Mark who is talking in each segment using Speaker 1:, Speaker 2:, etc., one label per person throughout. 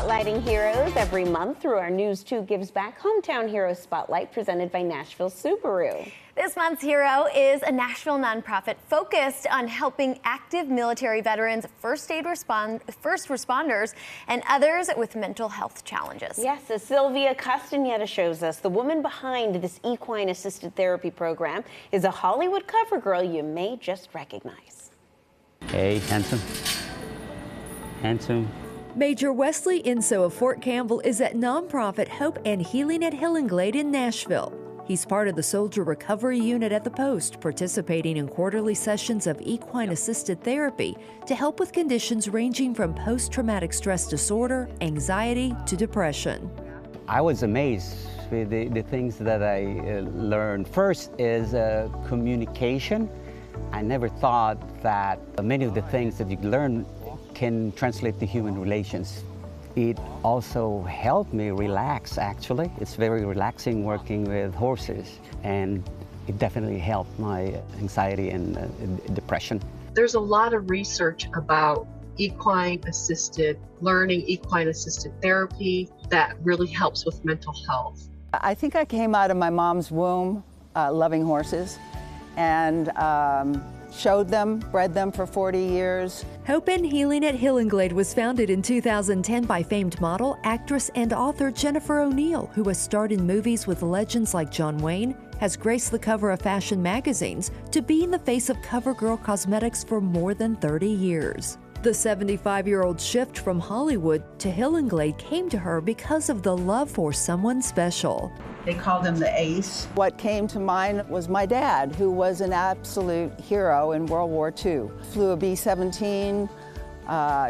Speaker 1: Spotlighting heroes every month through our News 2 Gives Back Hometown Hero Spotlight presented by Nashville Subaru.
Speaker 2: This month's hero is a Nashville nonprofit focused on helping active military veterans, first responders, and others with mental health challenges.
Speaker 1: Yes, as Sylvia Castaneda shows us, the woman behind this equine-assisted therapy program is a Hollywood cover girl you may just recognize.
Speaker 3: Hey, handsome. Handsome.
Speaker 4: Major Wesley Inso of Fort Campbell is at nonprofit Hope and Healing at Hillenglade in Nashville. He's part of the Soldier Recovery Unit at the post, participating in quarterly sessions of equine-assisted therapy to help with conditions ranging from post-traumatic stress disorder, anxiety, to depression.
Speaker 3: I was amazed with the things that I learned. First is communication. I never thought that many of the things that you learn can translate to human relations. It also helped me relax, actually. It's very relaxing working with horses, and it definitely helped my anxiety and depression.
Speaker 5: There's a lot of research about equine-assisted learning, equine-assisted therapy that really helps with mental health.
Speaker 6: I think I came out of my mom's womb loving horses, and showed them, bred them for 40 years.
Speaker 4: Hope and Healing at Hillenglade was founded in 2010 by famed model, actress, and author Jennifer O'Neill, who has starred in movies with legends like John Wayne, has graced the cover of fashion magazines, to be in the face of CoverGirl cosmetics for more than 30 years. The 75-year-old shift from Hollywood to Hillenglade came to her because of the love for someone special.
Speaker 6: They called him the ace. What came to mind was my dad, who was an absolute hero in World War II. Flew a B-17,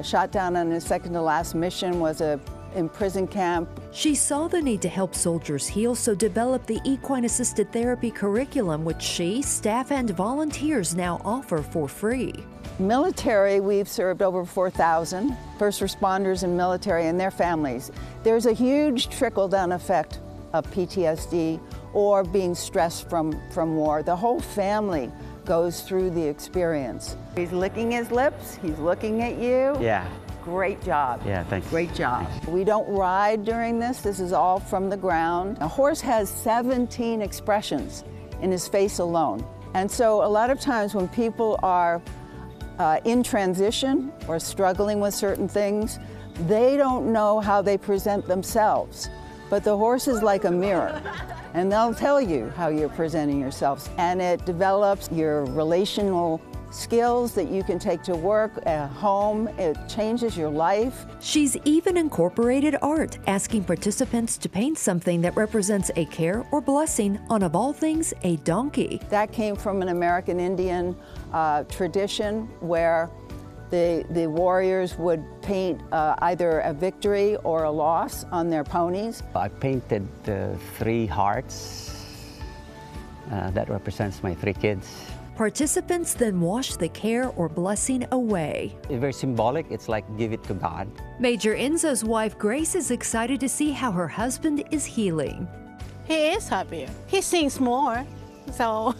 Speaker 6: shot down on his second to last mission, was in prison camp.
Speaker 4: She saw the need to help soldiers heal, so developed the equine-assisted therapy curriculum, which she, staff, and volunteers now offer for free.
Speaker 6: Military, we've served over 4,000 first responders and military and their families. There's a huge trickle-down effect of PTSD or being stressed from war. The whole family goes through the experience. He's licking his lips, he's looking at you.
Speaker 3: Yeah.
Speaker 6: Great job.
Speaker 3: Yeah, thanks.
Speaker 6: Great job.
Speaker 3: Thanks.
Speaker 6: We don't ride during this. This is all from the ground. A horse has 17 expressions in his face alone. And so a lot of times when people are in transition or struggling with certain things, they don't know how they present themselves. But the horse is like a mirror, and they'll tell you how you're presenting yourselves. And it develops your relational skills that you can take to work, at home. It changes your life.
Speaker 4: She's even incorporated art, asking participants to paint something that represents a care or blessing on, of all things, a donkey.
Speaker 6: That came from an American Indian tradition where the warriors would paint either a victory or a loss on their ponies. I painted 3 hearts. That represents my 3 kids.
Speaker 4: Participants then wash the care or blessing away.
Speaker 3: It's very symbolic. It's like give it to God.
Speaker 4: Major Enzo's wife, Grace, is excited to see how her husband is healing.
Speaker 7: He is happier. He sings more, so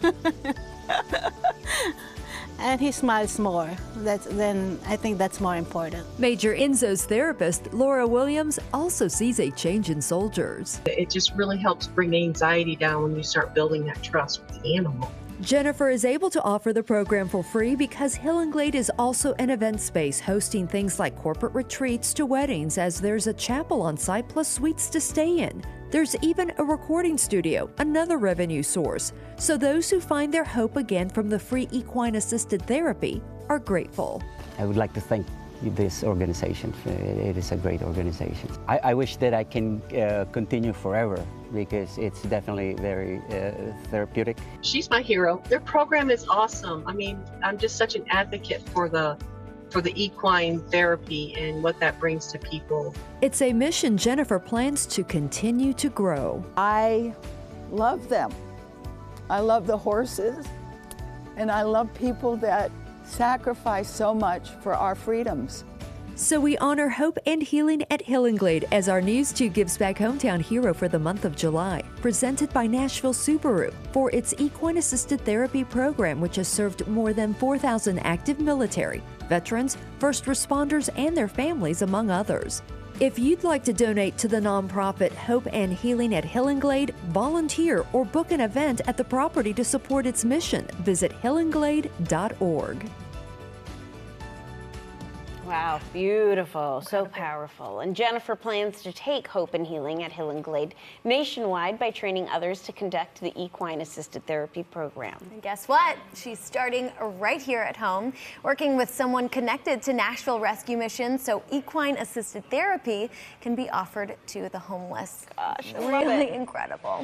Speaker 7: and he smiles more. Then I think that's more important.
Speaker 4: Major Enzo's therapist, Laura Williams, also sees a change in soldiers.
Speaker 5: It just really helps bring the anxiety down when you start building that trust with the animal.
Speaker 4: Jennifer is able to offer the program for free because Hillenglade is also an event space, hosting things like corporate retreats to weddings, as there's a chapel on site plus suites to stay in. There's even a recording studio, another revenue source. So those who find their hope again from the free equine-assisted therapy are grateful.
Speaker 3: I would like to thank this organization. It is a great organization. I wish that I can continue forever, because it's definitely very therapeutic.
Speaker 5: She's my hero. Their program is awesome. I mean, I'm just such an advocate for the equine therapy and what that brings to people.
Speaker 4: It's a mission Jennifer plans to continue to grow.
Speaker 6: I love them. I love the horses, and I love people that sacrifice so much for our freedoms.
Speaker 4: So we honor hope and healing at Hillenglade as our News 2 Gives Back Hometown hero for the month of July, presented by Nashville Subaru for its equine-assisted therapy program, which has served more than 4,000 active military, veterans, first responders, and their families, among others. If you'd like to donate to the nonprofit Hope and Healing at Hillenglade, volunteer, or book an event at the property to support its mission, visit hillenglade.org.
Speaker 1: Wow, beautiful, so powerful. And Jennifer plans to take Hope and Healing at Hillenglade nationwide by training others to conduct the equine-assisted therapy program.
Speaker 2: And guess what? She's starting right here at home, working with someone connected to Nashville rescue missions so equine-assisted therapy can be offered to the homeless.
Speaker 1: Gosh, I love
Speaker 2: really
Speaker 1: it.
Speaker 2: incredible.